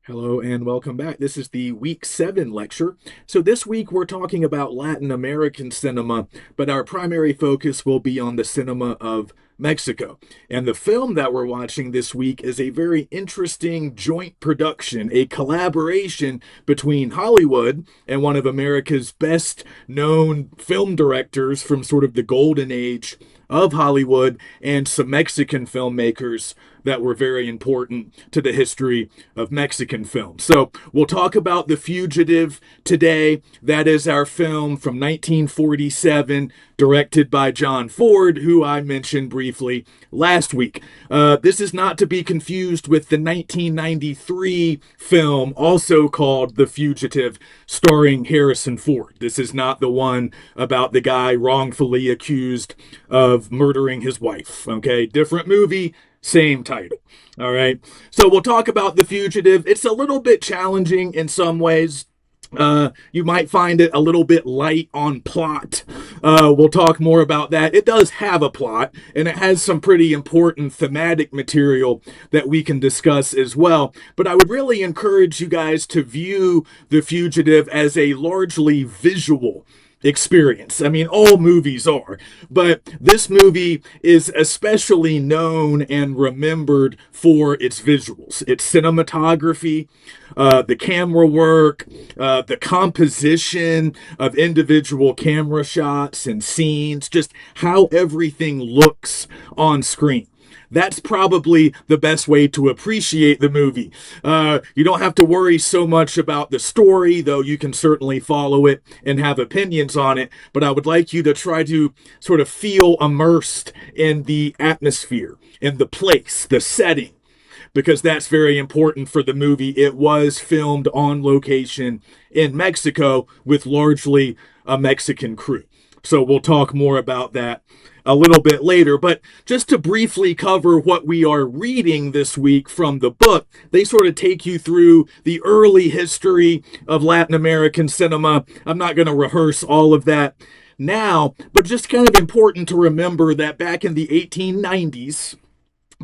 Hello and welcome back. This is the week 7 lecture. So this week we're talking about Latin American cinema, but our primary focus will be on the cinema of Mexico. And the film that we're watching this week is a very interesting joint production, a collaboration between Hollywood and one of America's best known film directors from sort of the golden age of Hollywood and some Mexican filmmakers that were very important to the history of Mexican film. So we'll talk about The Fugitive today. That is our film from 1947, directed by John Ford, who I mentioned briefly last week. This is not to be confused with the 1993 film, also called The Fugitive, starring Harrison Ford. This is not the one about the guy wrongfully accused of murdering his wife. Okay, different movie, same title. All right. So we'll talk about The Fugitive. It's a little bit challenging in some ways. You might find it a little bit light on plot. We'll talk more about that. It does have a plot, and it has some pretty important thematic material that we can discuss as well. But I would really encourage you guys to view The Fugitive as a largely visual experience. I mean, all movies are, but this movie is especially known and remembered for its visuals, its cinematography, the camera work, the composition of individual camera shots and scenes, just how everything looks on screen. That's probably the best way to appreciate the movie. You don't have to worry so much about the story, though you can certainly follow it and have opinions on it. But I would like you to try to sort of feel immersed in the atmosphere, in the place, the setting, because that's very important for the movie. It was filmed on location in Mexico with largely a Mexican crew. So we'll talk more about that a little bit later. But just to briefly cover what we are reading this week from the book, they sort of take you through the early history of Latin American cinema. I'm not going to rehearse all of that now, but just kind of important to remember that back in the 1890s,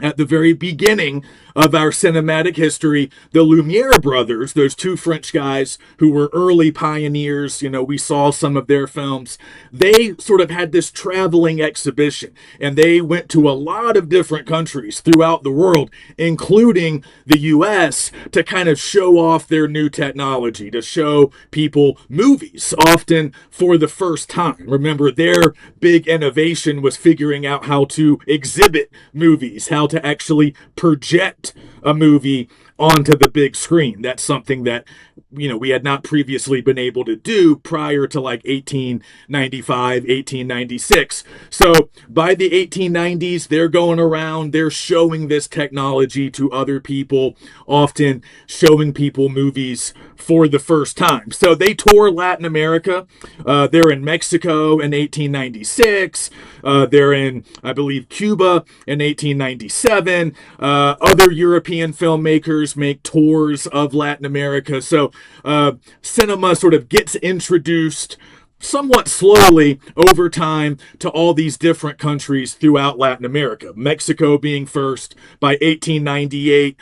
at the very beginning of our cinematic history, the Lumiere brothers, those two French guys who were early pioneers, we saw some of their films, they sort of had this traveling exhibition, and they went to a lot of different countries throughout the world, including the US, to kind of show off their new technology, to show people movies, often for the first time. Remember, their big innovation was figuring out how to exhibit movies, how to actually project a movie onto the big screen. That's something that we had not previously been able to do prior to like 1895, 1896. So by the 1890s, they're going around, they're showing this technology to other people, often showing people movies for the first time. So they tour Latin America. They're in Mexico in 1896. They're in, I believe, Cuba in 1897. Other European filmmakers make tours of Latin America. So cinema sort of gets introduced somewhat slowly over time to all these different countries throughout Latin America. Mexico being first by 1898,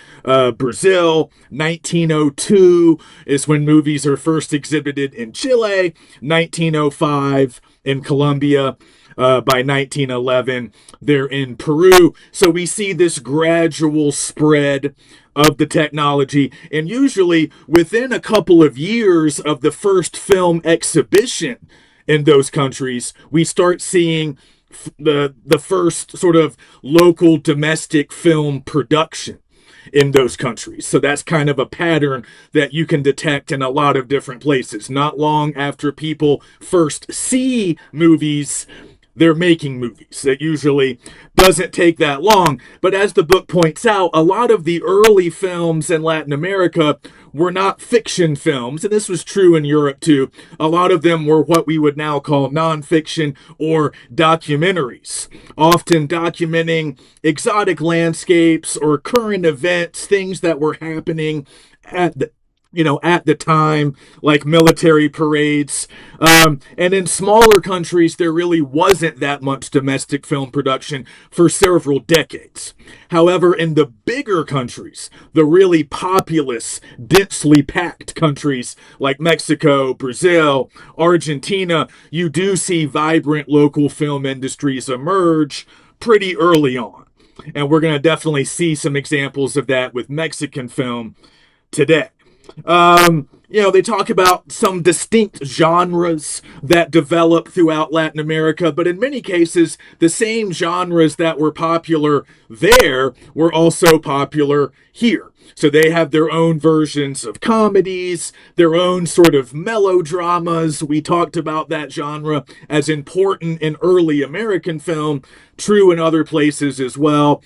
Brazil, 1902 is when movies are first exhibited in Chile, 1905 in Colombia. By 1911, they're in Peru. So we see this gradual spread of the technology. And usually within a couple of years of the first film exhibition in those countries, we start seeing the first sort of local domestic film production in those countries. So that's kind of a pattern that you can detect in a lot of different places. Not long after people first see movies, they're making movies. It usually doesn't take that long. But as the book points out, a lot of the early films in Latin America were not fiction films, and this was true in Europe too. A lot of them were what we would now call nonfiction or documentaries, often documenting exotic landscapes or current events, things that were happening at at the time, like military parades. And in smaller countries, there really wasn't that much domestic film production for several decades. However, in the bigger countries, the really populous, densely packed countries like Mexico, Brazil, Argentina, you do see vibrant local film industries emerge pretty early on. And we're going to definitely see some examples of that with Mexican film today. They talk about some distinct genres that develop throughout Latin America, but in many cases, the same genres that were popular there were also popular here. So they have their own versions of comedies, their own sort of melodramas. We talked about that genre as important in early American film, true in other places as well.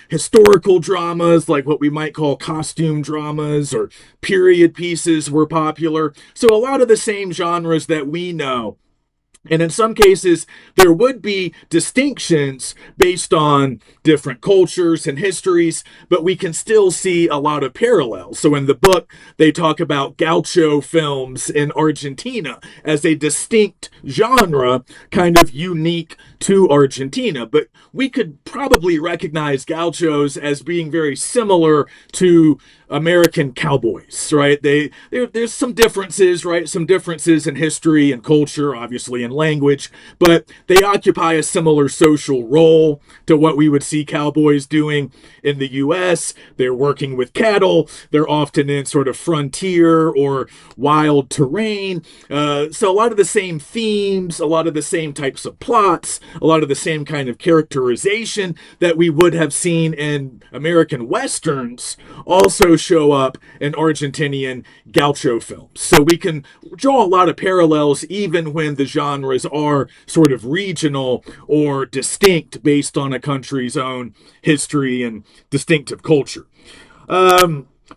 Historical dramas, like what we might call costume dramas or period pieces, were popular. So a lot of the same genres that we know. And in some cases, there would be distinctions based on different cultures and histories, but we can still see a lot of parallels. So in the book, they talk about gaucho films in Argentina as a distinct genre, kind of unique to Argentina. But we could probably recognize gauchos as being very similar to American cowboys, right? There's some differences, right? Some differences in history and culture, obviously in language, but they occupy a similar social role to what we would see cowboys doing in the U.S. They're working with cattle. They're often in sort of frontier or wild terrain. So a lot of the same themes, a lot of the same types of plots, a lot of the same kind of characterization that we would have seen in American Westerns also show up in Argentinian gaucho films. So we can draw a lot of parallels even when the genres are sort of regional or distinct based on a country's own history and distinctive culture.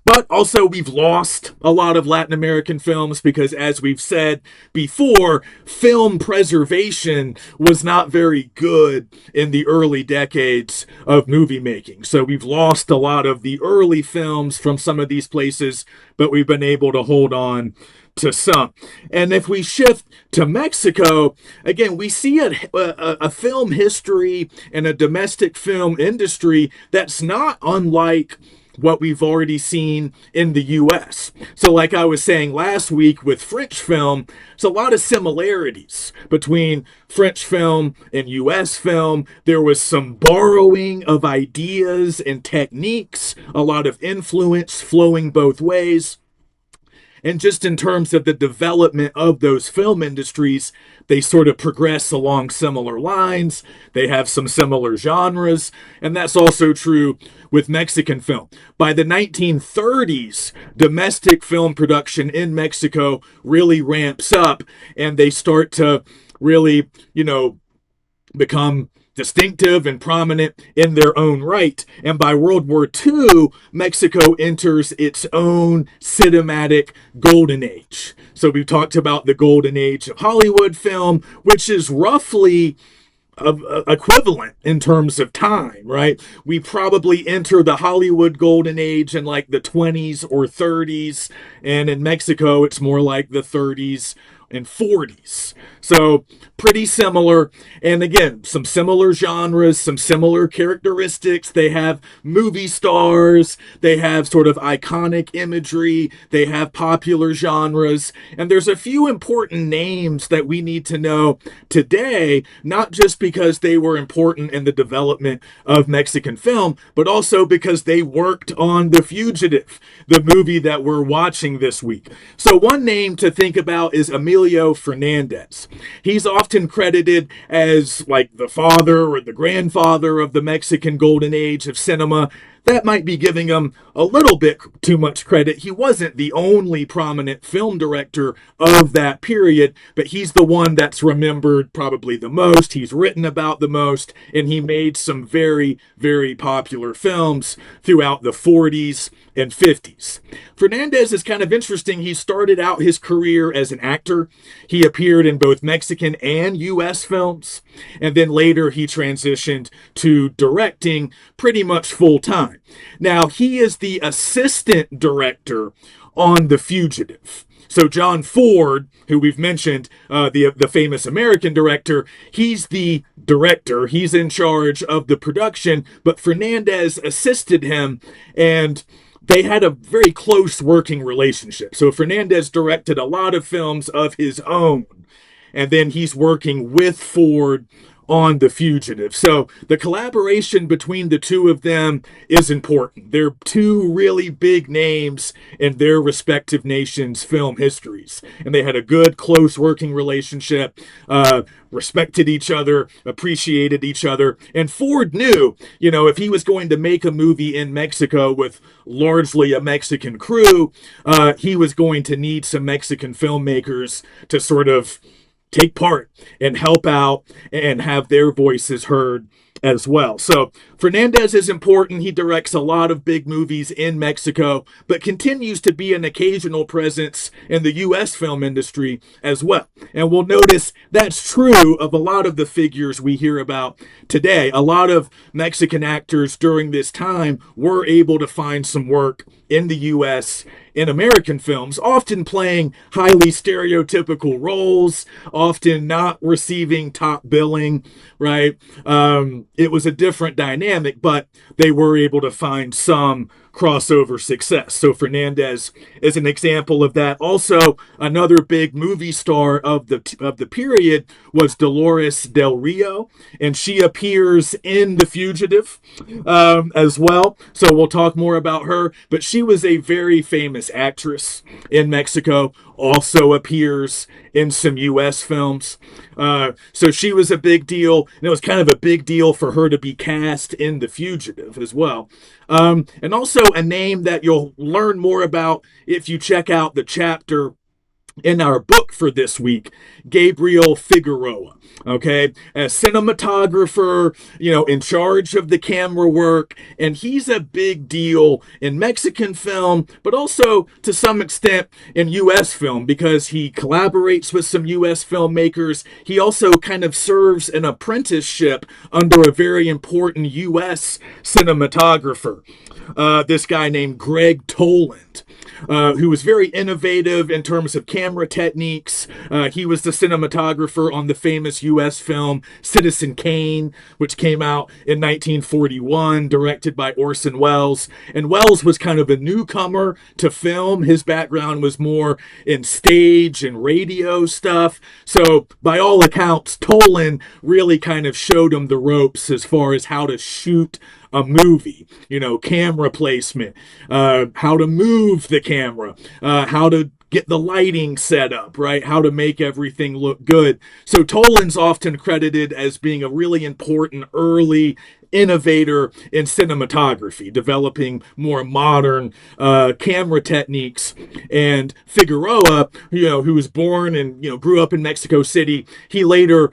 But also, we've lost a lot of Latin American films because, as we've said before, film preservation was not very good in the early decades of movie making. So we've lost a lot of the early films from some of these places, but we've been able to hold on to some. And if we shift to Mexico, again, we see a film history and a domestic film industry that's not unlike what we've already seen in the US. So like I was saying last week with French film, there's a lot of similarities between French film and US film. There was some borrowing of ideas and techniques, a lot of influence flowing both ways. And just in terms of the development of those film industries, they sort of progress along similar lines. They have some similar genres. And that's also true with Mexican film. By the 1930s, domestic film production in Mexico really ramps up and they start to really, become distinctive and prominent in their own right. And by World War II, Mexico enters its own cinematic golden age. So we've talked about the golden age of Hollywood film, which is roughly equivalent in terms of time, right? We probably enter the Hollywood golden age in like the 20s or 30s, and in Mexico it's more like the 30s and 40s. So pretty similar. And again, some similar genres, some similar characteristics. They have movie stars. They have sort of iconic imagery. They have popular genres. And there's a few important names that we need to know today, not just because they were important in the development of Mexican film, but also because they worked on The Fugitive, the movie that we're watching this week. So one name to think about is Emilio Fernandez. He's often credited as like the father or the grandfather of the Mexican golden age of cinema. That might be giving him a little bit too much credit. He wasn't the only prominent film director of that period, but he's the one that's remembered probably the most. He's written about the most, and he made some very, very popular films throughout the 40s and 50s. Fernandez is kind of interesting. He started out his career as an actor. He appeared in both Mexican and U.S. films, and then later he transitioned to directing pretty much full time. Now, he is the assistant director on The Fugitive. So John Ford, who we've mentioned, the famous American director, he's the director. He's in charge of the production, but Fernandez assisted him, and they had a very close working relationship. So Fernandez directed a lot of films of his own, and then he's working with Ford on The Fugitive. So the collaboration between the two of them is important. They're two really big names in their respective nations' film histories, and they had a good, close working relationship, respected each other, appreciated each other. And Ford knew, if he was going to make a movie in Mexico with largely a Mexican crew, he was going to need some Mexican filmmakers to sort of take part and help out and have their voices heard as well. So Fernandez is important. He directs a lot of big movies in Mexico, but continues to be an occasional presence in the U.S. film industry as well. And we'll notice that's true of a lot of the figures we hear about today. A lot of Mexican actors during this time were able to find some work in the U.S. in American films, often playing highly stereotypical roles, often not receiving top billing, right? It was a different dynamic, but they were able to find some crossover success. So Fernandez is an example of that. Also, another big movie star of the period was Dolores Del Rio, and she appears in The Fugitive as well. So we'll talk more about her, but she was a very famous actress in Mexico, also appears in some U.S. films. So she was a big deal, and it was kind of a big deal for her to be cast in The Fugitive as well. And also a name that you'll learn more about if you check out the chapter in our book for this week, Gabriel Figueroa. Okay, a cinematographer, in charge of the camera work, and he's a big deal in Mexican film, but also to some extent in U.S. film, because he collaborates with some U.S. filmmakers. He also kind of serves an apprenticeship under a very important U.S. cinematographer, this guy named Greg Toland, who was very innovative in terms of camera techniques. He was the cinematographer on the famous U.S. film Citizen Kane, which came out in 1941, directed by Orson Welles. And Welles was kind of a newcomer to film. His background was more in stage and radio stuff. So by all accounts, Toland really kind of showed him the ropes as far as how to shoot a movie, camera placement, how to move the camera, how to get the lighting set up, right? How to make everything look good. So Toland's often credited as being a really important early innovator in cinematography, developing more modern camera techniques. And Figueroa, who was born and grew up in Mexico City, he later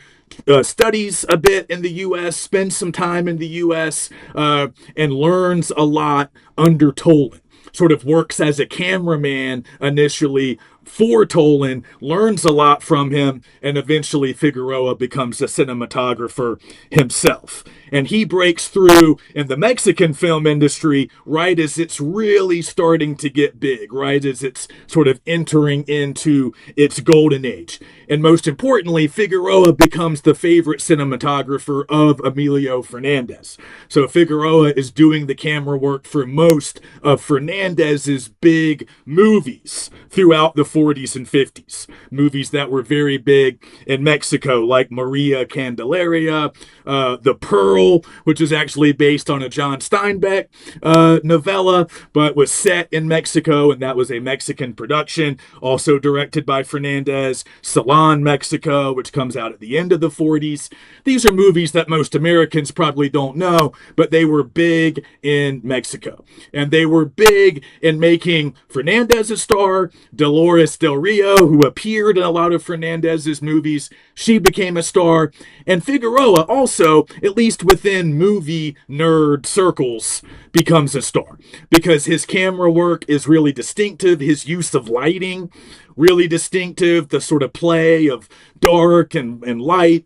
studies a bit in the U.S., spends some time in the U.S., and learns a lot under Toland. Sort of works as a cameraman initially for Toland, learns a lot from him, and eventually Figueroa becomes a cinematographer himself. And he breaks through in the Mexican film industry right as it's really starting to get big, right as it's sort of entering into its golden age. And most importantly, Figueroa becomes the favorite cinematographer of Emilio Fernandez. So Figueroa is doing the camera work for most of Fernandez's big movies throughout the 40s and 50s. Movies that were very big in Mexico, like Maria Candelaria, The Pearl, which is actually based on a John Steinbeck novella, but was set in Mexico, and that was a Mexican production, also directed by Fernandez. Salon, Mexico, which comes out at the end of the 40s. These are movies that most Americans probably don't know, but they were big in Mexico. And they were big in making Fernandez a star. Dolores Del Rio, who appeared in a lot of Fernandez's movies, she became a star. And Figueroa also, at least within movie nerd circles, becomes a star because his camera work is really distinctive. His use of lighting, really distinctive. The sort of play of dark and light.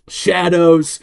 shadows.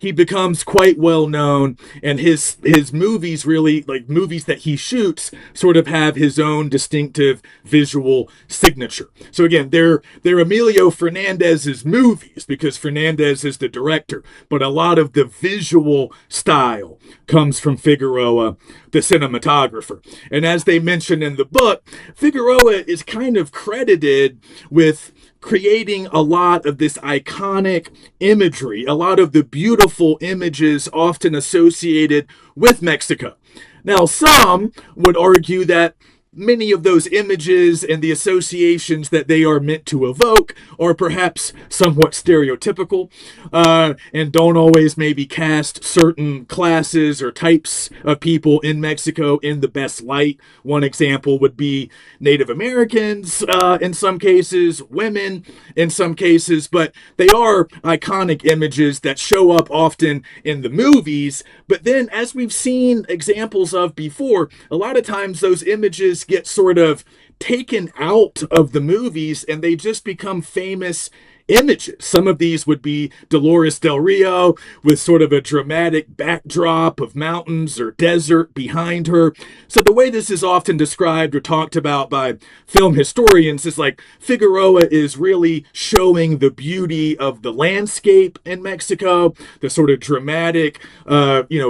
He becomes quite well known, and his movies, really, like movies that he shoots, sort of have his own distinctive visual signature. So again, they're Emilio Fernandez's movies because Fernandez is the director, but a lot of the visual style comes from Figueroa, the cinematographer. And as they mention in the book, Figueroa is kind of credited with creating a lot of this iconic imagery, a lot of the beautiful images often associated with Mexico. Now, some would argue that many of those images and the associations that they are meant to evoke are perhaps somewhat stereotypical, and don't always maybe cast certain classes or types of people in Mexico in the best light. One example would be Native Americans in some cases, women in some cases, but they are iconic images that show up often in the movies. But then, as we've seen examples of before, a lot of times those images get sort of taken out of the movies and they just become famous images. Some of these would be Dolores del Rio with sort of a dramatic backdrop of mountains or desert behind her. So the way this is often described or talked about by film historians is like Figueroa is really showing the beauty of the landscape in Mexico, the sort of dramatic,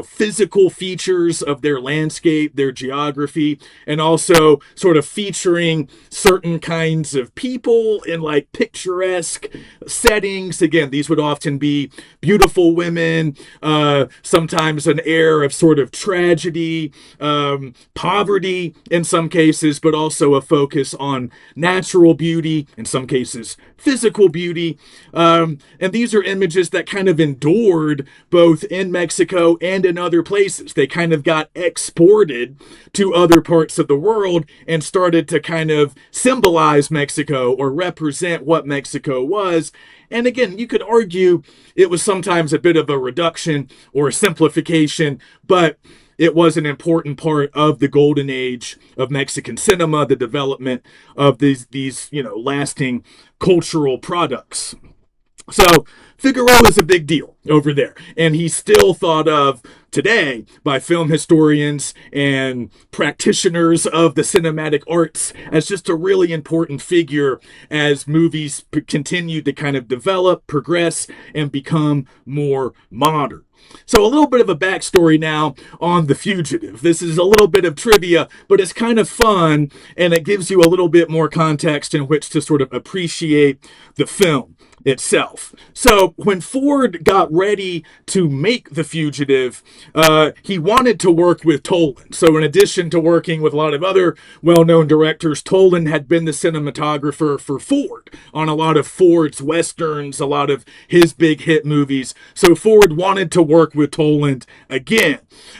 physical features of their landscape, their geography, and also sort of featuring certain kinds of people in like picturesque settings. Again, these would often be beautiful women, sometimes an air of sort of tragedy, poverty in some cases, but also a focus on natural beauty, in some cases physical beauty. And these are images that kind of endured both in Mexico and in other places. They kind of got exported to other parts of the world and started to kind of symbolize Mexico or represent what Mexico was. And again, you could argue it was sometimes a bit of a reduction or a simplification, but it was an important part of the golden age of Mexican cinema, the development of these lasting cultural products. So Figueroa is a big deal over there, and he's still thought of today by film historians and practitioners of the cinematic arts as just a really important figure as movies continue to kind of develop, progress, and become more modern. So a little bit of a backstory now on The Fugitive. This is a little bit of trivia, but it's kind of fun, and it gives you a little bit more context in which to sort of appreciate the film itself. So when Ford got ready to make The Fugitive, he wanted to work with Toland. So in addition to working with a lot of other well-known directors, Toland had been the cinematographer for Ford on a lot of Ford's westerns, a lot of his big hit movies. So Ford wanted to work with Toland again.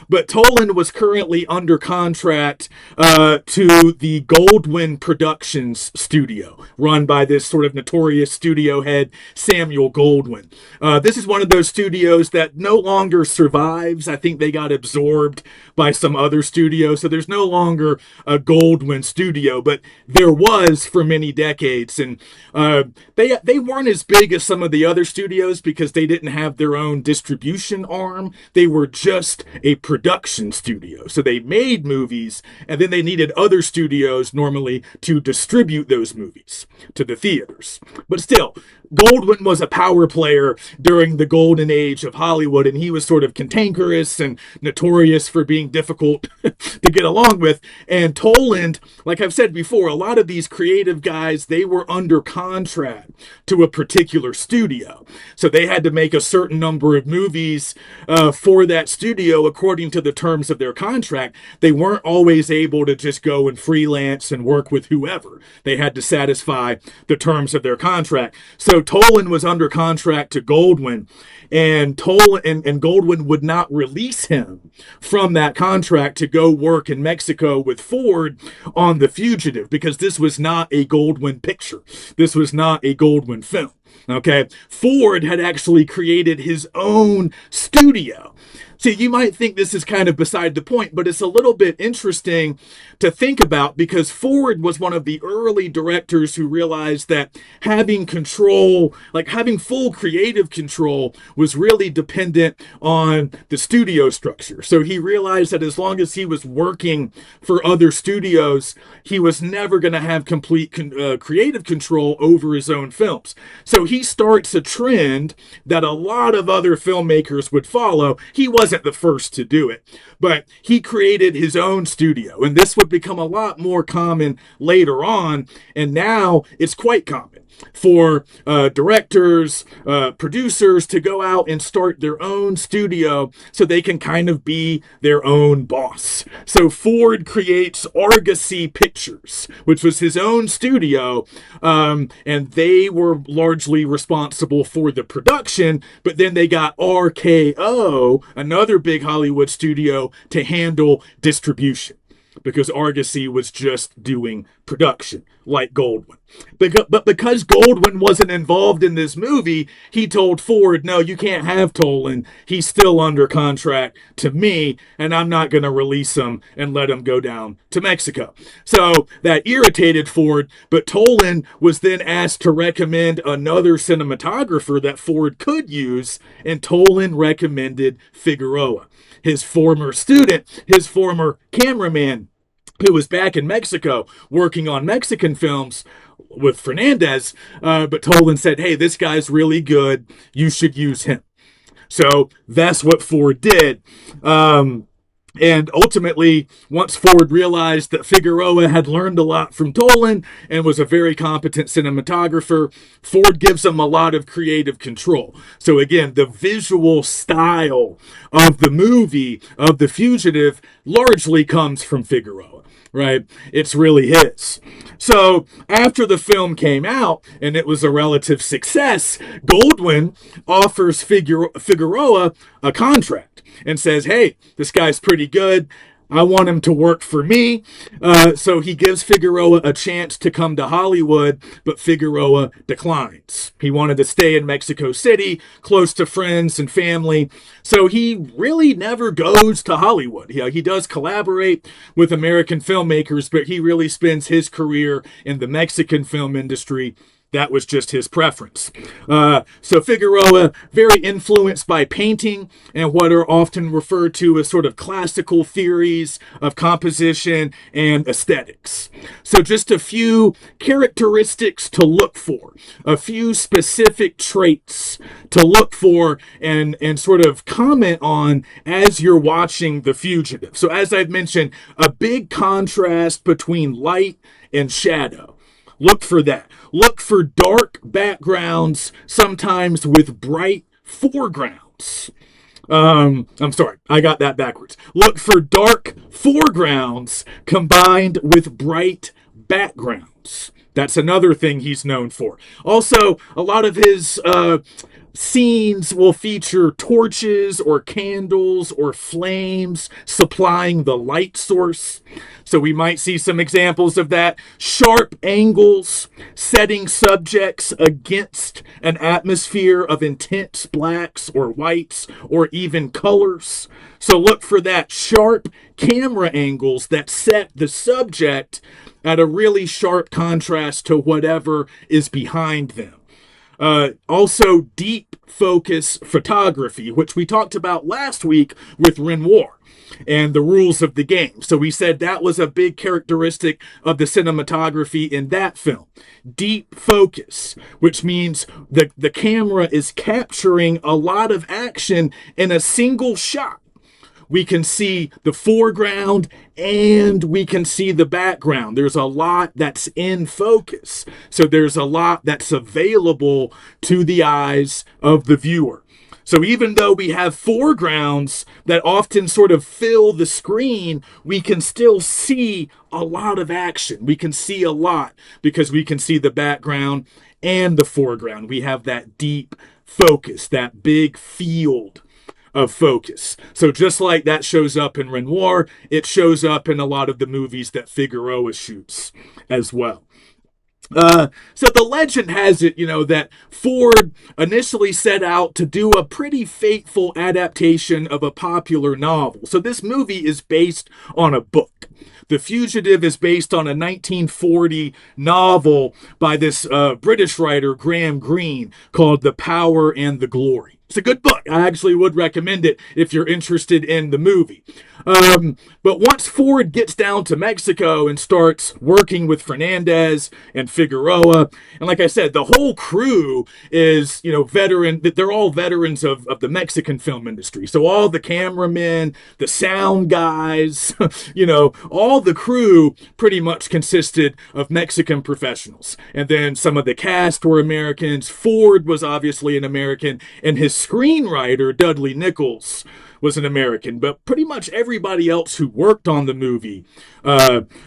But Toland was currently under contract to the Goldwyn Productions studio, run by this sort of notorious studio head, Samuel Goldwyn. This is one of those studios that no longer survives. I think they got absorbed by some other studio, so there's no longer a Goldwyn studio, but there was for many decades. And they weren't as big as some of the other studios because they didn't have their own distribution arm. They were just a production studio. So they made movies, and then they needed other studios normally to distribute those movies to the theaters. But still, Goldwyn was a power player during the golden age of Hollywood, and he was sort of cantankerous and notorious for being difficult to get along with. And Toland, like I've said before, a lot of these creative guys, they were under contract to a particular studio. So they had to make a certain number of movies for that studio according to the terms of their contract. They weren't always able to just go and freelance and work with whoever. They had to satisfy the terms of their contract. So Toland was under contract to Goldwyn, and Goldwyn would not release him from that contract to go work in Mexico with Ford on The Fugitive, because this was not a Goldwyn picture. This was not a Goldwyn film. Okay, Ford had actually created his own studio. See, you might think this is kind of beside the point, but it's a little bit interesting to think about because Ford was one of the early directors who realized that having control, like having full creative control, was really dependent on the studio structure. So he realized that as long as he was working for other studios, he was never going to have complete creative control over his own films. So he starts a trend that a lot of other filmmakers would follow. He wasn't the first to do it, but he created his own studio, and this would become a lot more common later on, and now it's quite common for directors, producers to go out and start their own studio so they can kind of be their own boss. So Ford creates Argosy Pictures, which was his own studio, and they were largely responsible for the production, but then they got RKO, another big Hollywood studio, to handle distribution, because Argosy was just doing production, like Goldwyn. But because Goldwyn wasn't involved in this movie, he told Ford, no, you can't have Toland. He's still under contract to me, and I'm not going to release him and let him go down to Mexico. So that irritated Ford, but Toland was then asked to recommend another cinematographer that Ford could use, and Toland recommended Figueroa, his former student, his former cameraman, who was back in Mexico working on Mexican films with Fernandez, but Toland said, hey, this guy's really good. You should use him. So that's what Ford did. And ultimately, once Ford realized that Figueroa had learned a lot from Toland and was a very competent cinematographer, Ford gives him a lot of creative control. So again, the visual style of the movie, of The Fugitive, largely comes from Figueroa, right? It's really his. So after the film came out and it was a relative success, Goldwyn offers Figueroa a contract and says, hey, this guy's pretty good. I want him to work for me. So he gives Figueroa a chance to come to Hollywood, but Figueroa declines. He wanted to stay in Mexico City, close to friends and family. So he really never goes to Hollywood. He does collaborate with American filmmakers, but he really spends his career in the Mexican film industry. That was just his preference. So Figueroa, very influenced by painting and what are often referred to as sort of classical theories of composition and aesthetics. So just a few characteristics to look for, a few specific traits to look for and sort of comment on as you're watching The Fugitive. So as I've mentioned, a big contrast between light and shadow. Look for that. Look for dark backgrounds, sometimes with bright foregrounds. I'm sorry, I got that backwards. Look for dark foregrounds combined with bright backgrounds. That's another thing he's known for. Also, a lot of his scenes will feature torches or candles or flames supplying the light source. So we might see some examples of that. Sharp angles, setting subjects against an atmosphere of intense blacks or whites or even colors. So look for that. Sharp camera angles that set the subject at a really sharp contrast to whatever is behind them. Also, deep focus photography, which we talked about last week with Renoir and the rules of the game. So we said that was a big characteristic of the cinematography in that film. Deep focus, which means the camera is capturing a lot of action in a single shot. We can see the foreground and we can see the background. There's a lot that's in focus. So there's a lot that's available to the eyes of the viewer. So even though we have foregrounds that often sort of fill the screen, we can still see a lot of action. We can see a lot because we can see the background and the foreground. We have that deep focus, that big field of focus. So just like that shows up in Renoir, it shows up in a lot of the movies that Figueroa shoots as well. So the legend has it, that Ford initially set out to do a pretty faithful adaptation of a popular novel. So this movie is based on a book. The Fugitive is based on a 1940 novel by this British writer, Graham Greene, called The Power and the Glory. It's a good book. I actually would recommend it if you're interested in the movie. But once Ford gets down to Mexico and starts working with Fernandez and Figueroa, and like I said, the whole crew is, veteran. They're all veterans of the Mexican film industry. So all the cameramen, the sound guys, all the crew pretty much consisted of Mexican professionals. And then some of the cast were Americans. Ford was obviously an American, and his screenwriter, Dudley Nichols, was an American, but pretty much everybody else who worked on the movie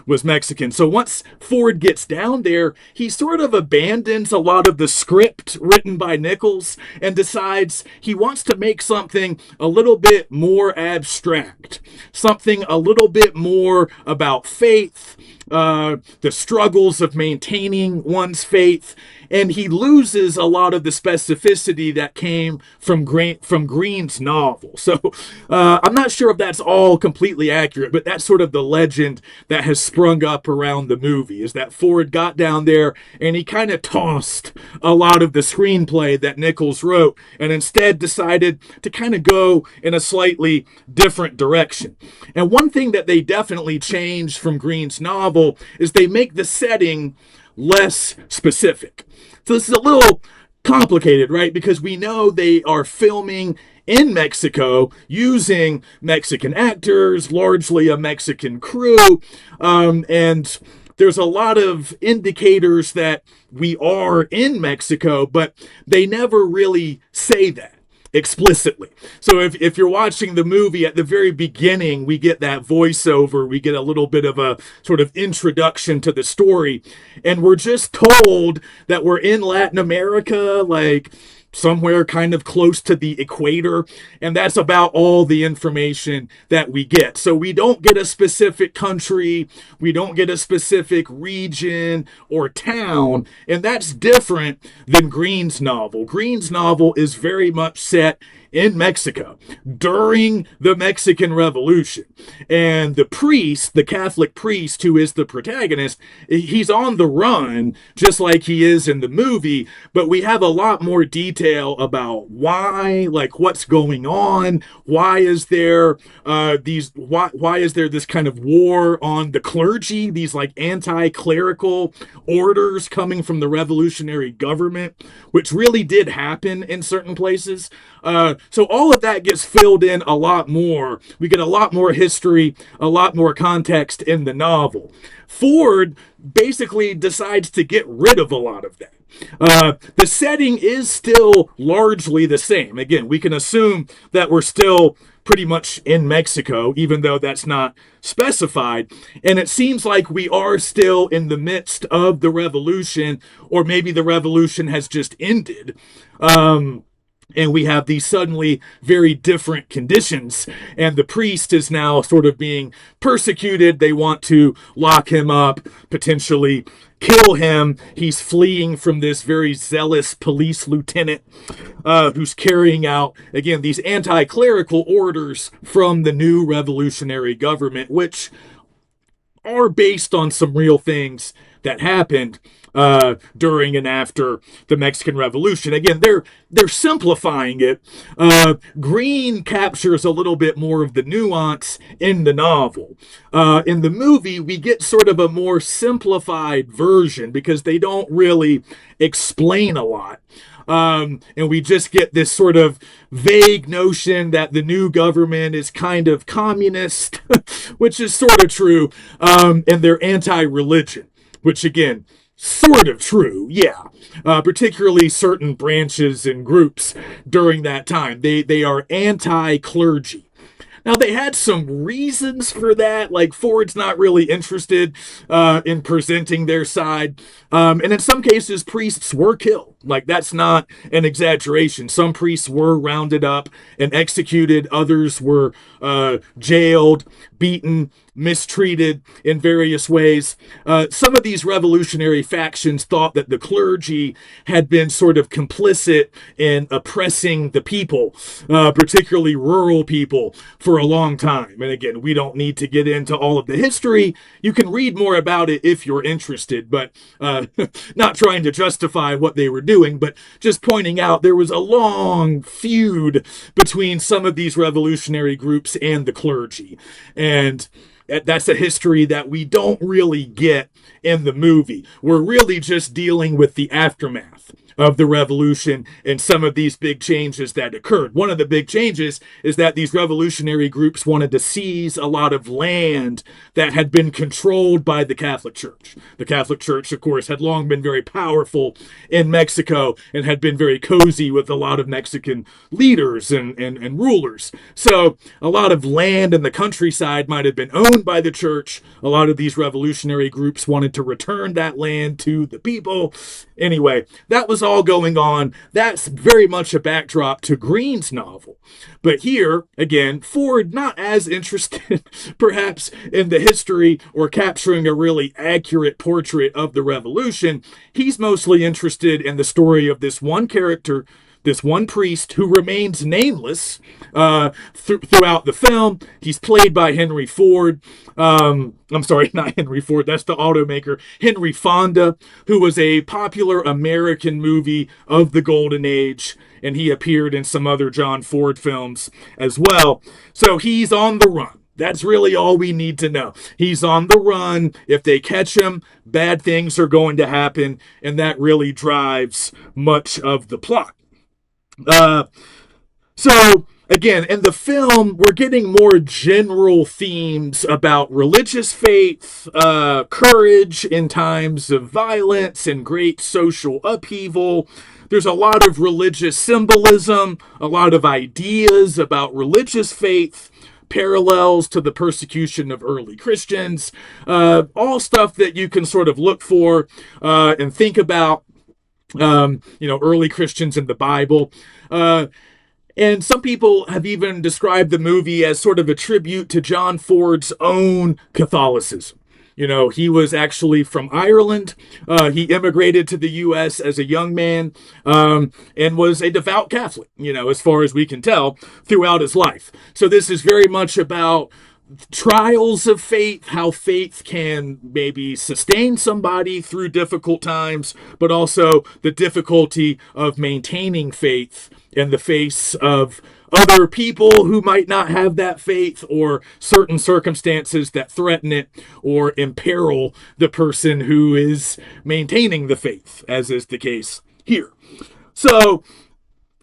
was Mexican. So once Ford gets down there, he sort of abandons a lot of the script written by Nichols and decides he wants to make something a little bit more abstract, something a little bit more about faith, the struggles of maintaining one's faith, and he loses a lot of the specificity that came from Green's novel. So I'm not sure if that's all completely accurate, but that's sort of the legend that has sprung up around the movie, is that Ford got down there and he kind of tossed a lot of the screenplay that Nichols wrote and instead decided to kind of go in a slightly different direction. And one thing that they definitely changed from Green's novel is they make the setting less specific. So this is a little complicated, right? Because we know they are filming in Mexico using Mexican actors, largely a Mexican crew, and there's a lot of indicators that we are in Mexico, but they never really say that explicitly. So if you're watching the movie, at the very beginning, we get that voiceover, we get a little bit of a sort of introduction to the story, and we're just told that we're in Latin America, like somewhere kind of close to the equator, and that's about all the information that we get. So we don't get a specific country, we don't get a specific region or town, and that's different than Green's novel. Green's novel is very much set in Mexico during the Mexican Revolution. And the priest, the Catholic priest who is the protagonist, he's on the run just like he is in the movie, but we have a lot more detail about why, like what's going on, why is there why is there this kind of war on the clergy, these like anti-clerical orders coming from the revolutionary government, which really did happen in certain places. So all of that gets filled in a lot more. We get a lot more history, a lot more context in the novel. Ford basically decides to get rid of a lot of that. The setting is still largely the same. Again, we can assume that we're still pretty much in Mexico, even though that's not specified. And it seems like we are still in the midst of the revolution, or maybe the revolution has just ended. And we have these suddenly very different conditions, and the priest is now sort of being persecuted. They want to lock him up, potentially kill him. He's fleeing from this very zealous police lieutenant who's carrying out, again, these anti-clerical orders from the new revolutionary government, which are based on some real things that happened during and after the Mexican Revolution. Again, they're simplifying it. Green captures a little bit more of the nuance in the novel. In the movie, we get sort of a more simplified version because they don't really explain a lot. And we just get this sort of vague notion that the new government is kind of communist, which is sort of true, and they're anti-religion, which again, sort of true, yeah. Particularly certain branches and groups during that time. They are anti-clergy. Now, they had some reasons for that, like Ford's not really interested in presenting their side. And in some cases, priests were killed. Like, that's not an exaggeration. Some priests were rounded up and executed. Others were jailed, beaten, mistreated in various ways. Some of these revolutionary factions thought that the clergy had been sort of complicit in oppressing the people, particularly rural people, for a long time. And again, we don't need to get into all of the history. You can read more about it if you're interested, but not trying to justify what they were doing, but just pointing out there was a long feud between some of these revolutionary groups and the clergy. And that's a history that we don't really get in the movie. We're really just dealing with the aftermath of the revolution and some of these big changes that occurred. One of the big changes is that these revolutionary groups wanted to seize a lot of land that had been controlled by the Catholic Church. The Catholic Church, of course, had long been very powerful in Mexico and had been very cozy with a lot of Mexican leaders and rulers. So a lot of land in the countryside might have been owned by the church. A lot of these revolutionary groups wanted to return that land to the people. Anyway, that was all going on. That's very much a backdrop to Green's novel. But here, again, Ford not as interested perhaps in the history or capturing a really accurate portrait of the revolution. He's mostly interested in the story of this one character, this one priest who remains nameless throughout the film. He's played by Henry Ford. I'm sorry, not Henry Ford. That's the automaker. Henry Fonda, who was a popular American movie of the Golden Age, and he appeared in some other John Ford films as well. So he's on the run. That's really all we need to know. He's on the run. If they catch him, bad things are going to happen, and that really drives much of the plot. So again, in the film, we're getting more general themes about religious faith, courage in times of violence and great social upheaval. There's a lot of religious symbolism, a lot of ideas about religious faith, parallels to the persecution of early Christians, all stuff that you can sort of look for and think about. Early Christians in the Bible. And some people have even described the movie as sort of a tribute to John Ford's own Catholicism. He was actually from Ireland. He immigrated to the U.S. as a young man and was a devout Catholic, as far as we can tell, throughout his life. So this is very much about trials of faith, how faith can maybe sustain somebody through difficult times, but also the difficulty of maintaining faith in the face of other people who might not have that faith or certain circumstances that threaten it or imperil the person who is maintaining the faith, as is the case here. So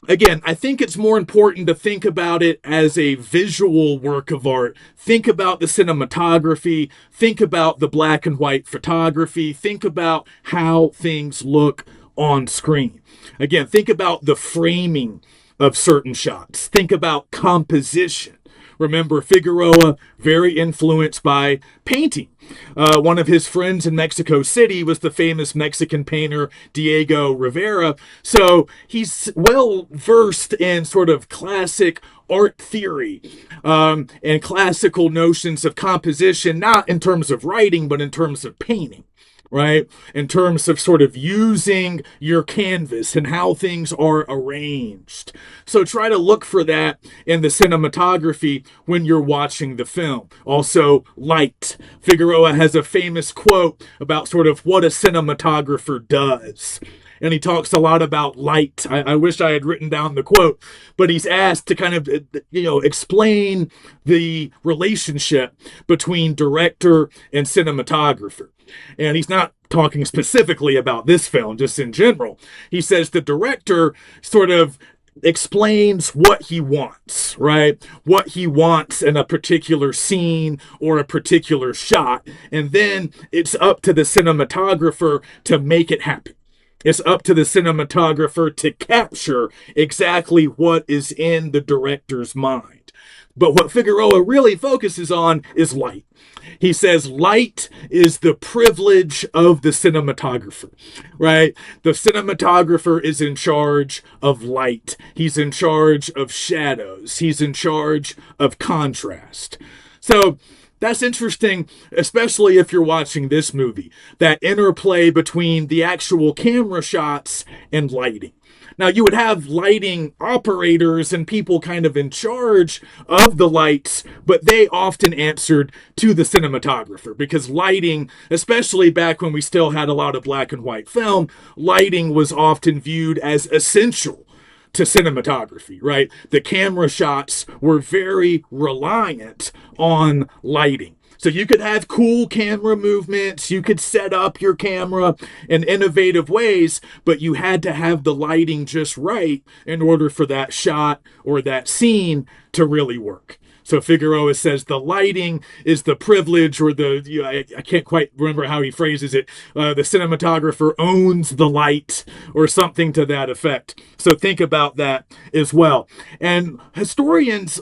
again, I think it's more important to think about it as a visual work of art. Think about the cinematography. Think about the black and white photography. Think about how things look on screen. Again, think about the framing of certain shots. Think about composition. Remember, Figueroa, very influenced by painting. One of his friends in Mexico City was the famous Mexican painter Diego Rivera. So he's well versed in sort of classic art theory and classical notions of composition, not in terms of writing, but in terms of painting. Right? In terms of sort of using your canvas and how things are arranged. So try to look for that in the cinematography when you're watching the film. Also, light. Figueroa has a famous quote about sort of what a cinematographer does. And he talks a lot about light. I wish I had written down the quote, but he's asked to kind of, explain the relationship between director and cinematographer. And he's not talking specifically about this film, just in general. He says the director sort of explains what he wants, right? What he wants in a particular scene or a particular shot. And then it's up to the cinematographer to make it happen. It's up to the cinematographer to capture exactly what is in the director's mind. But what Figueroa really focuses on is light. He says light is the privilege of the cinematographer, right? The cinematographer is in charge of light. He's in charge of shadows. He's in charge of contrast. So That's interesting, especially if you're watching this movie, that interplay between the actual camera shots and lighting. Now, you would have lighting operators and people kind of in charge of the lights, but they often answered to the cinematographer because lighting, especially back when we still had a lot of black and white film, lighting was often viewed as essential to cinematography, right? The camera shots were very reliant on lighting. So you could have cool camera movements, you could set up your camera in innovative ways, but you had to have the lighting just right in order for that shot or that scene to really work. So Figueroa says the lighting is the privilege, or I can't quite remember how he phrases it. The cinematographer owns the light, or something to that effect. So think about that as well. And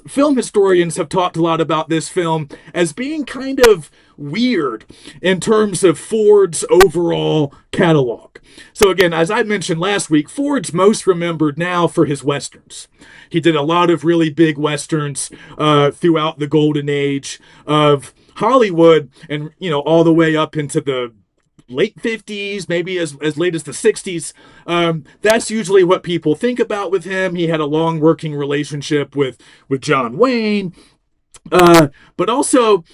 film historians have talked a lot about this film as being kind of weird in terms of Ford's overall catalog. So again, as I mentioned last week, Ford's most remembered now for his Westerns. He did a lot of really big Westerns throughout the golden age of Hollywood, and all the way up into the late 50s, maybe as late as the 60s. That's usually what people think about with him. He had a long working relationship with John Wayne, but also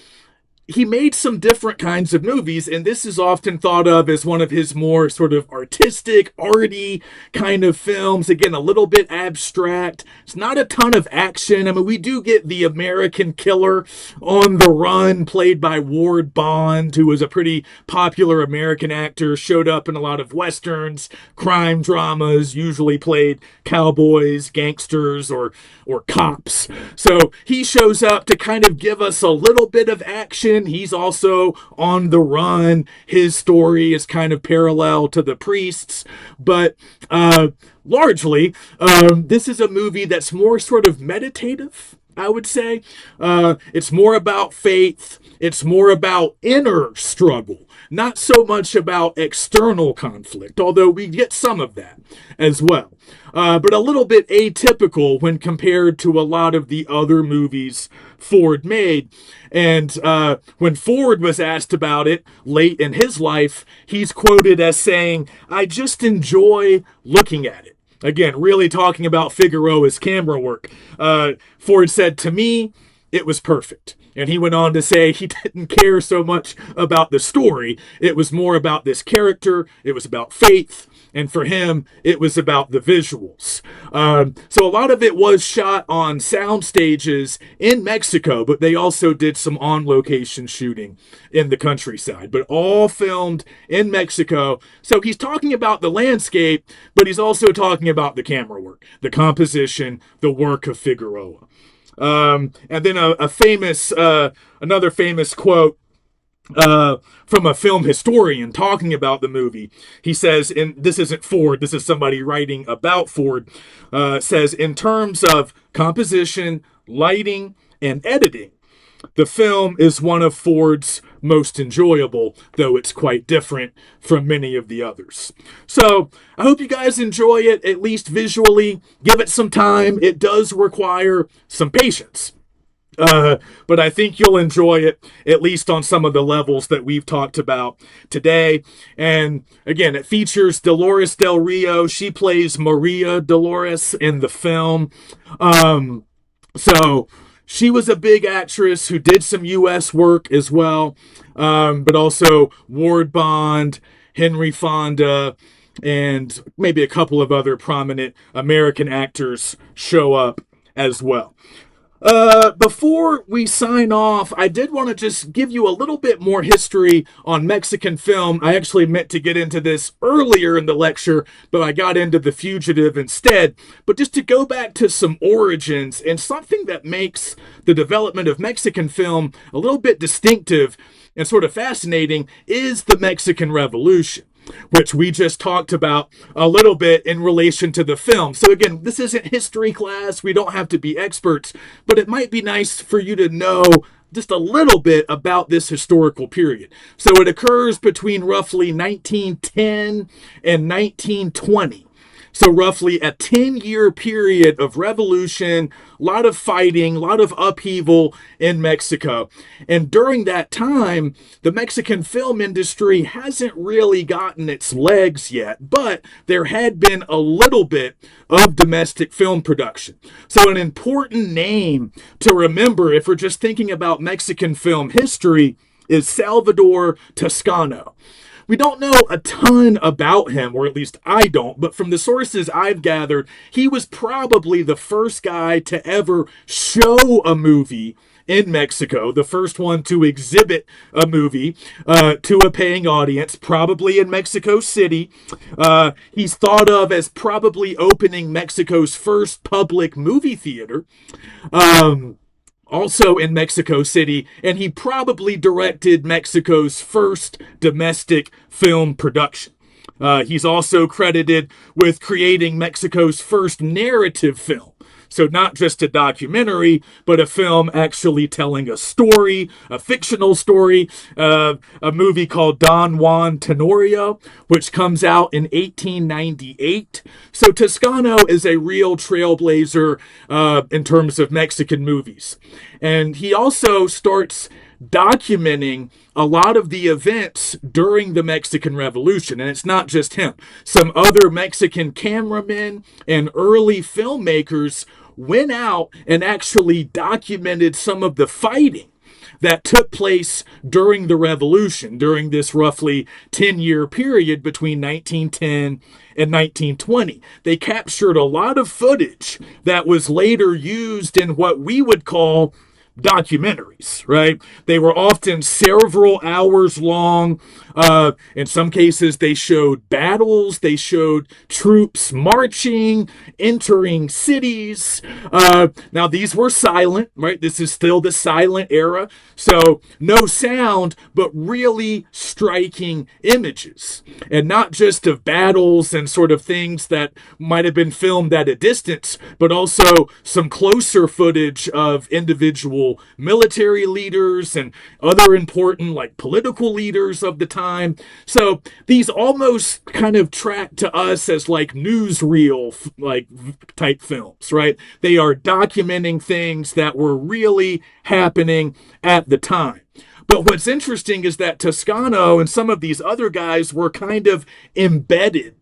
he made some different kinds of movies, and this is often thought of as one of his more sort of artistic, arty kind of films. Again, a little bit abstract. It's not a ton of action. I mean, we do get the American killer on the run, played by Ward Bond, who was a pretty popular American actor, showed up in a lot of Westerns, crime dramas, usually played cowboys, gangsters, or cops. So he shows up to kind of give us a little bit of action. He's also on the run. His story is kind of parallel to The Priest's, but largely, this is a movie that's more sort of meditative, I would say. It's more about faith. It's more about inner struggle, not so much about external conflict, although we get some of that as well. But a little bit atypical when compared to a lot of the other movies Ford made. And when Ford was asked about it late in his life, he's quoted as saying, "I just enjoy looking at it." Again, really talking about Figueroa's camera work. Ford said, "To me, it was perfect." And he went on to say he didn't care so much about the story. It was more about this character. It was about faith. And for him, it was about the visuals. So a lot of it was shot on sound stages in Mexico, but they also did some on-location shooting in the countryside, but all filmed in Mexico. So he's talking about the landscape, but he's also talking about the camera work, the composition, the work of Figueroa. And then another famous quote from a film historian talking about the movie. He says, and this isn't Ford, this is somebody writing about Ford, says, "In terms of composition, lighting, and editing, the film is one of Ford's most enjoyable, though it's quite different from many of the others." So I hope you guys enjoy it, at least visually. Give it some time. It does require some patience. But I think you'll enjoy it, at least on some of the levels that we've talked about today. And again, it features Dolores Del Rio. She plays Maria Dolores in the film. So she was a big actress who did some U.S. work as well, but also Ward Bond, Henry Fonda, and maybe a couple of other prominent American actors show up as well. Before we sign off, I did want to just give you a little bit more history on Mexican film. I actually meant to get into this earlier in the lecture, but I got into The Fugitive instead. But just to go back to some origins and something that makes the development of Mexican film a little bit distinctive and sort of fascinating is the Mexican Revolution, which we just talked about a little bit in relation to the film. So again, this isn't history class. We don't have to be experts, but it might be nice for you to know just a little bit about this historical period. So it occurs between roughly 1910 and 1920. So roughly a 10-year period of revolution, a lot of fighting, a lot of upheaval in Mexico. And during that time, the Mexican film industry hasn't really gotten its legs yet, but there had been a little bit of domestic film production. So an important name to remember if we're just thinking about Mexican film history is Salvador Toscano. We don't know a ton about him, or at least I don't, but from the sources I've gathered, he was probably the first guy to ever show a movie in Mexico, the first one to exhibit a movie to a paying audience, probably in Mexico City. He's thought of as probably opening Mexico's first public movie theater. Also in Mexico City, and he probably directed Mexico's first domestic film production. He's also credited with creating Mexico's first narrative film. So not just a documentary, but a film actually telling a story, a fictional story, a movie called Don Juan Tenorio, which comes out in 1898. So Toscano is a real trailblazer in terms of Mexican movies. And he also starts documenting a lot of the events during the Mexican Revolution. And it's not just him. Some other Mexican cameramen and early filmmakers went out and actually documented some of the fighting that took place during the revolution, during this roughly 10-year period between 1910 and 1920. They captured a lot of footage that was later used in what we would call documentaries, right? They were often several hours long. In some cases, they showed battles. They showed troops marching, entering cities. Now, these were silent, right? This is still the silent era. So no sound, but really striking images. And not just of battles and sort of things that might have been filmed at a distance, but also some closer footage of individual military leaders and other important like political leaders of the time. So these almost kind of track to us as like newsreel like type films, right? They are documenting things that were really happening at the time. But what's interesting is that Toscano and some of these other guys were kind of embedded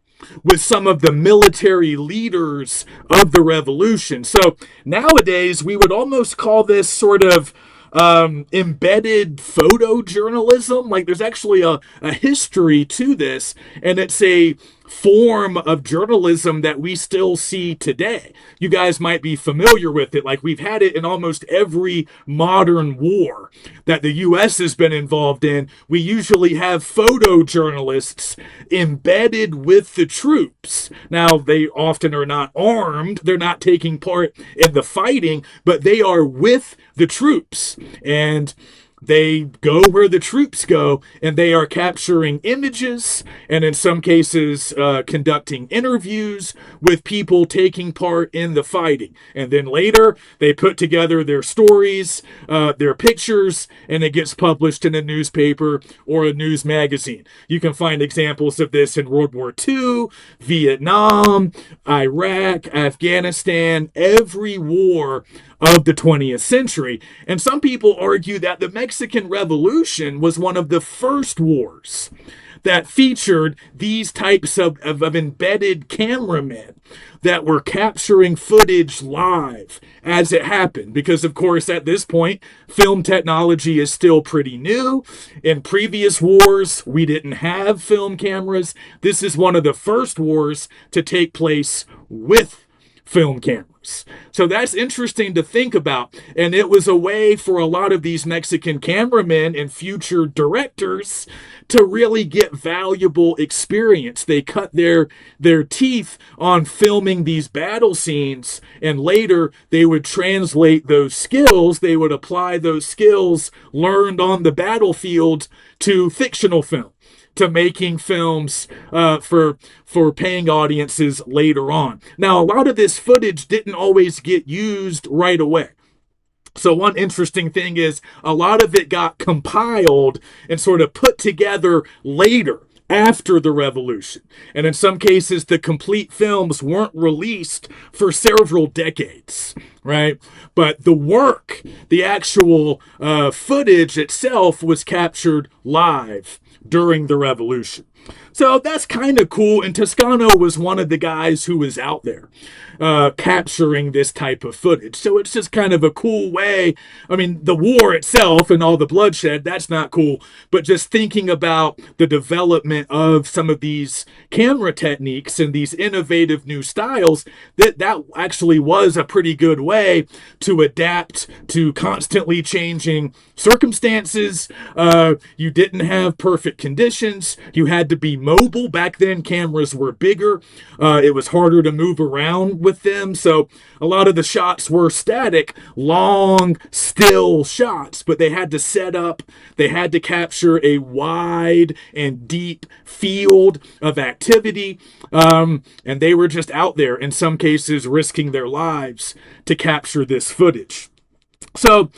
with some of the military leaders of the revolution. So nowadays, we would almost call this sort of embedded photojournalism. Like there's actually a history to this, and it's a form of journalism that we still see today. You guys might be familiar with it. Like we've had it in almost every modern war that the U.S. has been involved in. We usually have photojournalists embedded with the troops. Now, they often are not armed. They're not taking part in the fighting, but they are with the troops. And they go where the troops go, and they are capturing images and in some cases conducting interviews with people taking part in the fighting. And then later they put together their stories, their pictures, and it gets published in a newspaper or a news magazine. You can find examples of this in World War II, Vietnam, Iraq, Afghanistan, every war of the 20th century. And some people argue that the Mexican Revolution was one of the first wars that featured these types of embedded cameramen that were capturing footage live as it happened. Because, of course, at this point, film technology is still pretty new. In previous wars, we didn't have film cameras. This is one of the first wars to take place with film cameras. So that's interesting to think about. And it was a way for a lot of these Mexican cameramen and future directors to really get valuable experience. They cut their teeth on filming these battle scenes, and later they would translate those skills. They would apply those skills learned on the battlefield to fictional film, to making films for paying audiences later on. Now, a lot of this footage didn't always get used right away. So one interesting thing is a lot of it got compiled and sort of put together later after the revolution. And in some cases, the complete films weren't released for several decades, right? But the work, the actual footage itself, was captured live during the revolution. So that's kind of cool. And Toscano was one of the guys who was out there capturing this type of footage. So it's just kind of a cool way. I mean, the war itself and all the bloodshed, that's not cool. But just thinking about the development of some of these camera techniques and these innovative new styles, that actually was a pretty good way to adapt to constantly changing circumstances. You didn't have perfect conditions. You had to be mobile. Back then, cameras were bigger. It was harder to move around with them. So a lot of the shots were static, long, still shots, but they had to set up, they had to capture a wide and deep field of activity. And they were just out there, in some cases, risking their lives to capture this footage. So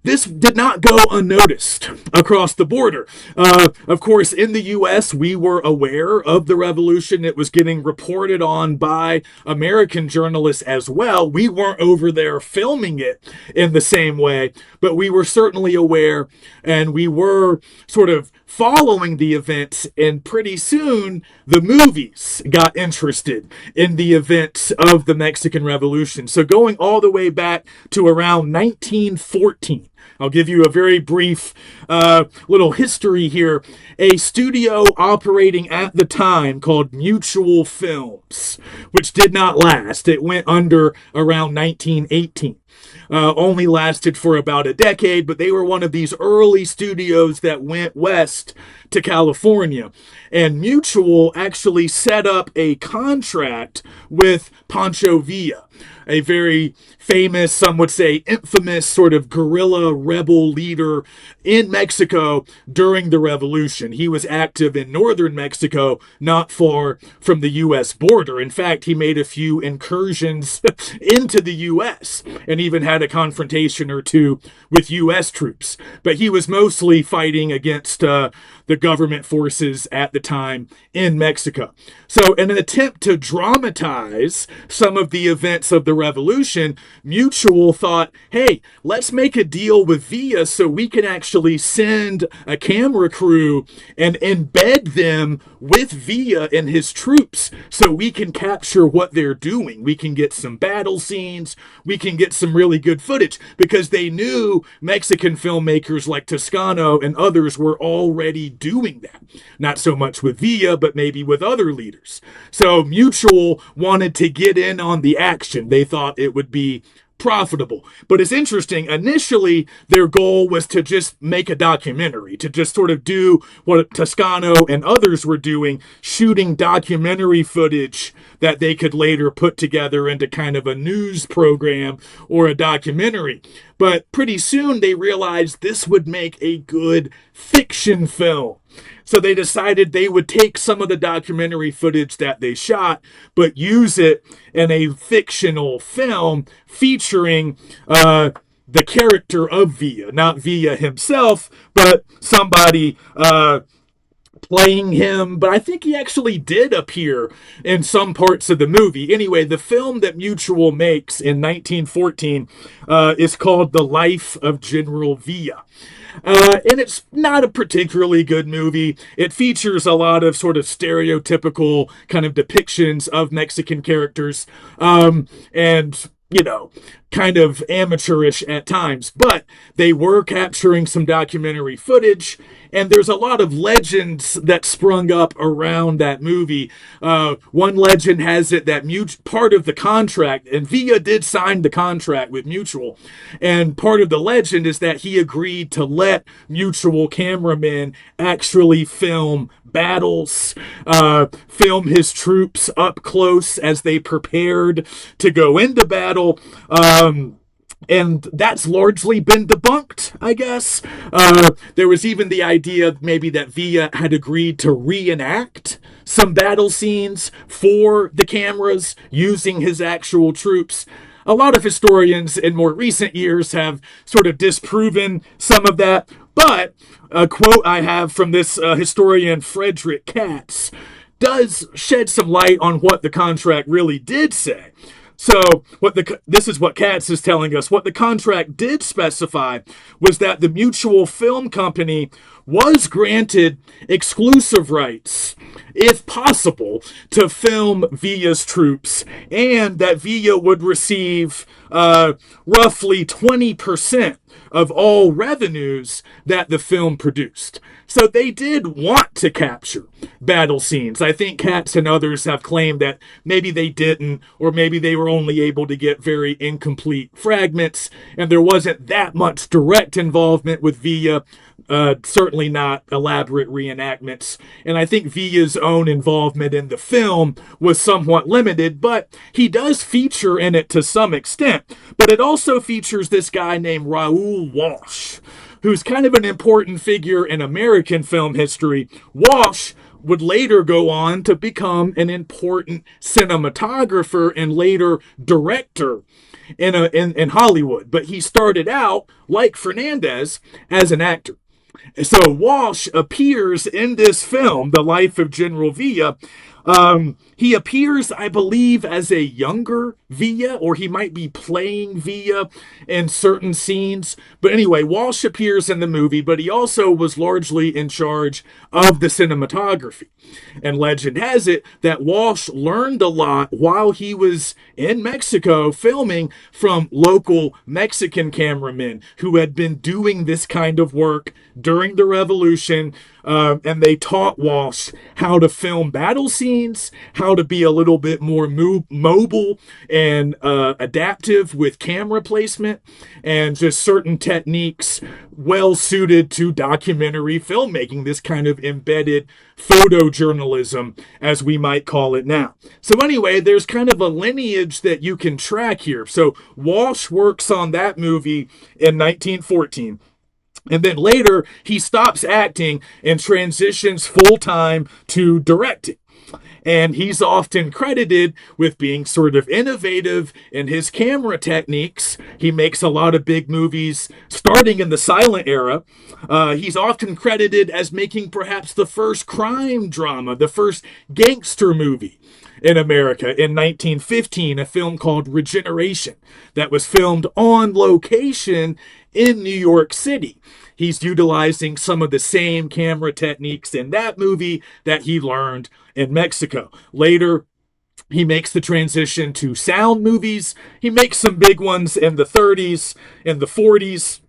this did not go unnoticed across the border. Of course, in the U.S., we were aware of the revolution. It was getting reported on by American journalists as well. We weren't over there filming it in the same way, but we were certainly aware, and we were sort of following the events, and pretty soon the movies got interested in the events of the Mexican Revolution. So going all the way back to around 1914, I'll give you a very brief little history here. A studio operating at the time called Mutual Films, which did not last. It went under around 1918. Only lasted for about a decade, but they were one of these early studios that went west to California. And Mutual actually set up a contract with Pancho Villa, a very famous, some would say infamous, sort of guerrilla rebel leader in Mexico during the revolution. He was active in northern Mexico, not far from the U.S. border. In fact, he made a few incursions into the U.S. and even had a confrontation or two with U.S. troops. But he was mostly fighting against the government forces at the time in Mexico. So in an attempt to dramatize some of the events of the revolution, Mutual thought, hey, let's make a deal with Villa so we can actually send a camera crew and embed them with Villa and his troops so we can capture what they're doing. We can get some battle scenes. We can get some really good footage, because they knew Mexican filmmakers like Toscano and others were already doing that. Not so much with Villa, but maybe with other leaders. So Mutual wanted to get in on the action. They thought it would be profitable. But it's interesting, initially their goal was to just make a documentary, to just sort of do what Toscano and others were doing, shooting documentary footage that they could later put together into kind of a news program or a documentary. But pretty soon they realized this would make a good fiction film. So they decided they would take some of the documentary footage that they shot, but use it in a fictional film featuring the character of Villa. Not Villa himself, but somebody playing him. But I think he actually did appear in some parts of the movie. Anyway, the film that Mutual makes in 1914 is called The Life of General Villa. And it's not a particularly good movie. It features a lot of sort of stereotypical kind of depictions of Mexican characters, and, you know, kind of amateurish at times. But they were capturing some documentary footage, and there's a lot of legends that sprung up around that movie. One legend has it that part of the contract, and Villa did sign the contract with Mutual, and part of the legend is that he agreed to let Mutual cameramen actually film battles, film his troops up close as they prepared to go into battle. And that's largely been debunked, I guess. There was even the idea maybe that Villa had agreed to reenact some battle scenes for the cameras using his actual troops. A lot of historians in more recent years have sort of disproven some of that. But a quote I have from this historian, Frederick Katz, does shed some light on what the contract really did say. So this is what Katz is telling us. What the contract did specify was that the Mutual Film Company was granted exclusive rights, if possible, to film Villa's troops, and that Villa would receive roughly 20% of all revenues that the film produced. So they did want to capture battle scenes. I think Katz and others have claimed that maybe they didn't, or maybe they were only able to get very incomplete fragments, and there wasn't that much direct involvement with Villa, certainly not elaborate reenactments. And I think Villa's own involvement in the film was somewhat limited, but he does feature in it to some extent. But it also features this guy named Raoul Walsh, who's kind of an important figure in American film history. Walsh would later go on to become an important cinematographer and later director in Hollywood. But he started out, like Fernandez, as an actor. So Walsh appears in this film, The Life of General Villa. He appears, I believe, as a younger Villa, or he might be playing Villa in certain scenes. But anyway, Walsh appears in the movie, but he also was largely in charge of the cinematography. And legend has it that Walsh learned a lot while he was in Mexico filming from local Mexican cameramen who had been doing this kind of work during the Revolution. And they taught Walsh how to film battle scenes, how to be a little bit more mobile and adaptive with camera placement, and just certain techniques well suited to documentary filmmaking, this kind of embedded photojournalism, as we might call it now. So anyway, there's kind of a lineage that you can track here. So Walsh works on that movie in 1914. And then later, he stops acting and transitions full-time to directing. And he's often credited with being sort of innovative in his camera techniques. He makes a lot of big movies starting in the silent era. He's often credited as making perhaps the first crime drama, the first gangster movie in America in 1915, a film called Regeneration that was filmed on location in New York City. He's utilizing some of the same camera techniques in that movie that he learned in Mexico. Later, he makes the transition to sound movies. He makes some big ones in the 30s, in the 40s.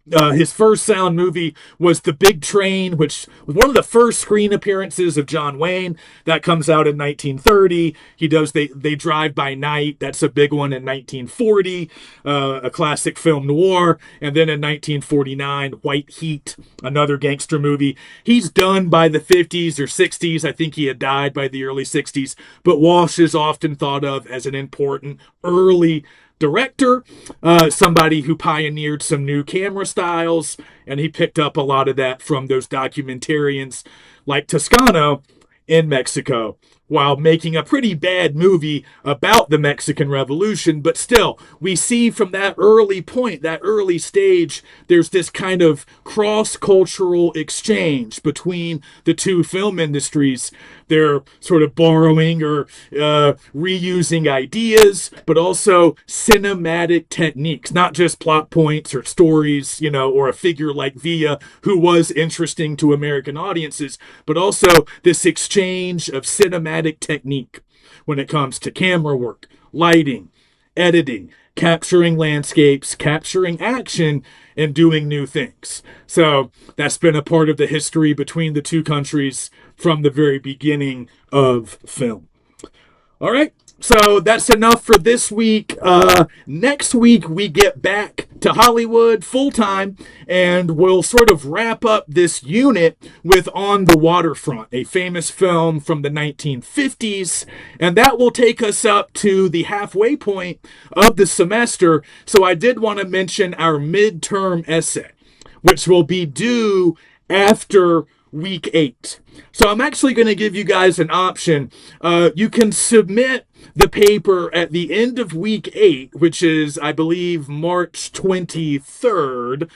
His first sound movie was The Big Train, which was one of the first screen appearances of John Wayne. That comes out in 1930. He does They Drive by Night. That's a big one in 1940, a classic film noir. And then in 1949, White Heat, another gangster movie. He's done by the 50s or 60s. I think he had died by the early 60s. But Walsh is often thought of as an important early director, somebody who pioneered some new camera styles, and he picked up a lot of that from those documentarians like Toscano in Mexico, while making a pretty bad movie about the Mexican Revolution. But still, we see from that early point, that early stage, there's this kind of cross-cultural exchange between the two film industries. They're sort of borrowing or reusing ideas, but also cinematic techniques, not just plot points or stories, or a figure like Villa, who was interesting to American audiences, but also this exchange of cinematic technique when it comes to camera work, lighting, editing, capturing landscapes, capturing action, and doing new things. So that's been a part of the history between the two countries from the very beginning of film. All right, so that's enough for this week. Next week, we get back to Hollywood full-time, and we'll sort of wrap up this unit with On the Waterfront, a famous film from the 1950s, and that will take us up to the halfway point of the semester. So I did want to mention our midterm essay, which will be due after week 8. So I'm actually going to give you guys an option. You can submit the paper at the end of week 8, which is, I believe, March 23rd.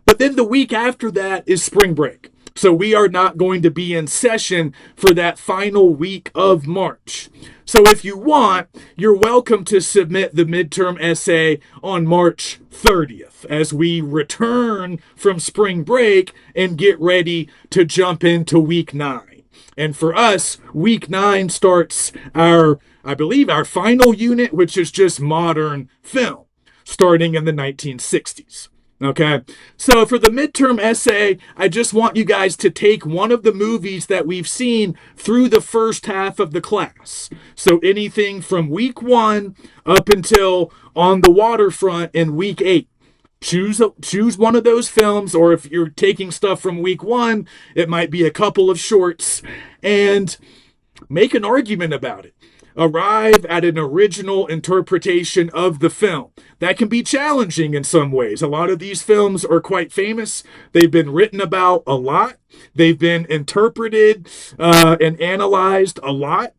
But then the week after that is spring break. So we are not going to be in session for that final week of March. So if you want, you're welcome to submit the midterm essay on March 30th as we return from spring break and get ready to jump into week 9. And for us, week 9 starts I believe, our final unit, which is just modern film, starting in the 1960s. Okay, so for the midterm essay, I just want you guys to take one of the movies that we've seen through the first half of the class. So anything from week 1 up until On the Waterfront in week 8. Choose one of those films, or if you're taking stuff from week 1, it might be a couple of shorts, and make an argument about it. Arrive at an original interpretation of the film. That can be challenging in some ways. A lot of these films are quite famous. They've been written about a lot. They've been interpreted and analyzed a lot.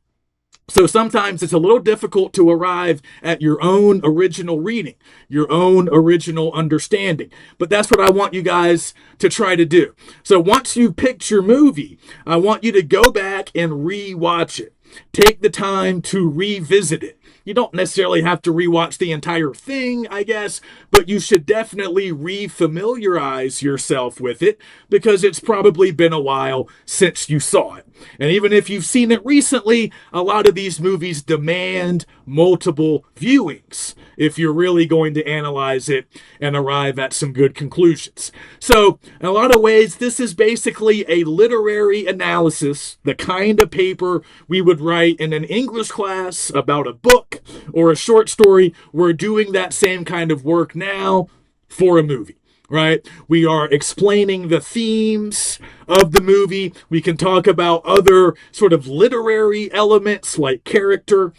So sometimes it's a little difficult to arrive at your own original reading, your own original understanding. But that's what I want you guys to try to do. So once you picked your movie, I want you to go back and re-watch it. Take the time to revisit it. You don't necessarily have to rewatch the entire thing, I guess, but you should definitely refamiliarize yourself with it because it's probably been a while since you saw it. And even if you've seen it recently, a lot of these movies demand multiple viewings if you're really going to analyze it and arrive at some good conclusions. So, in a lot of ways, this is basically a literary analysis, the kind of paper we would write in an English class about a book or a short story. We're doing that same kind of work now for a movie. Right? We are explaining the themes of the movie. We can talk about other sort of literary elements like character,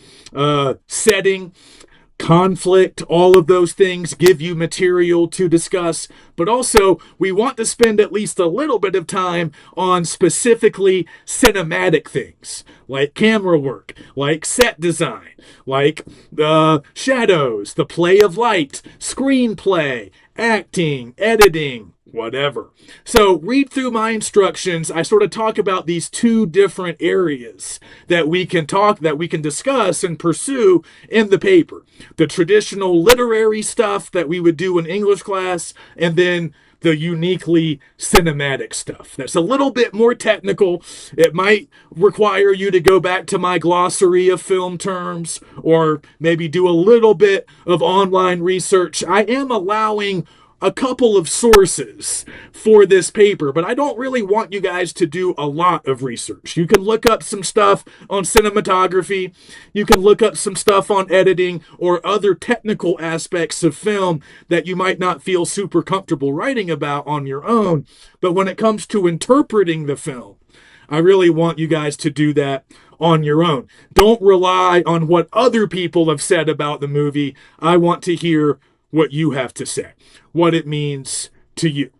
setting, conflict, all of those things give you material to discuss. But also, we want to spend at least a little bit of time on specifically cinematic things, like camera work, like set design, like the shadows, the play of light, screenplay, acting, editing, whatever. So read through my instructions. I sort of talk about these two different areas that we can discuss and pursue in the paper. The traditional literary stuff that we would do in English class, and then the uniquely cinematic stuff. That's a little bit more technical. It might require you to go back to my glossary of film terms or maybe do a little bit of online research. I am allowing a couple of sources for this paper, but I don't really want you guys to do a lot of research. You can look up some stuff on cinematography, you can look up some stuff on editing or other technical aspects of film that you might not feel super comfortable writing about on your own. But when it comes to interpreting the film, I really want you guys to do that on your own. Don't rely on what other people have said about the movie. I want to hear what you have to say, what it means to you.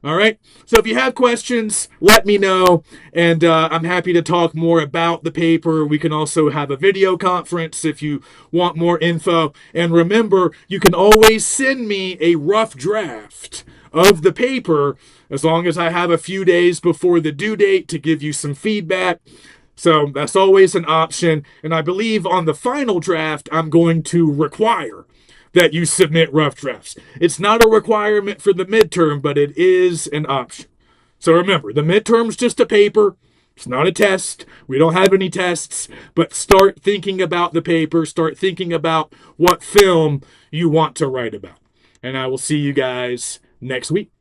All right? So if you have questions, let me know, and I'm happy to talk more about the paper. We can also have a video conference if you want more info. And remember, you can always send me a rough draft of the paper as long as I have a few days before the due date to give you some feedback. So that's always an option. And I believe on the final draft, I'm going to require that you submit rough drafts. It's not a requirement for the midterm, but it is an option. So remember, the midterm's just a paper. It's not a test. We don't have any tests, but start thinking about the paper. Start thinking about what film you want to write about. And I will see you guys next week.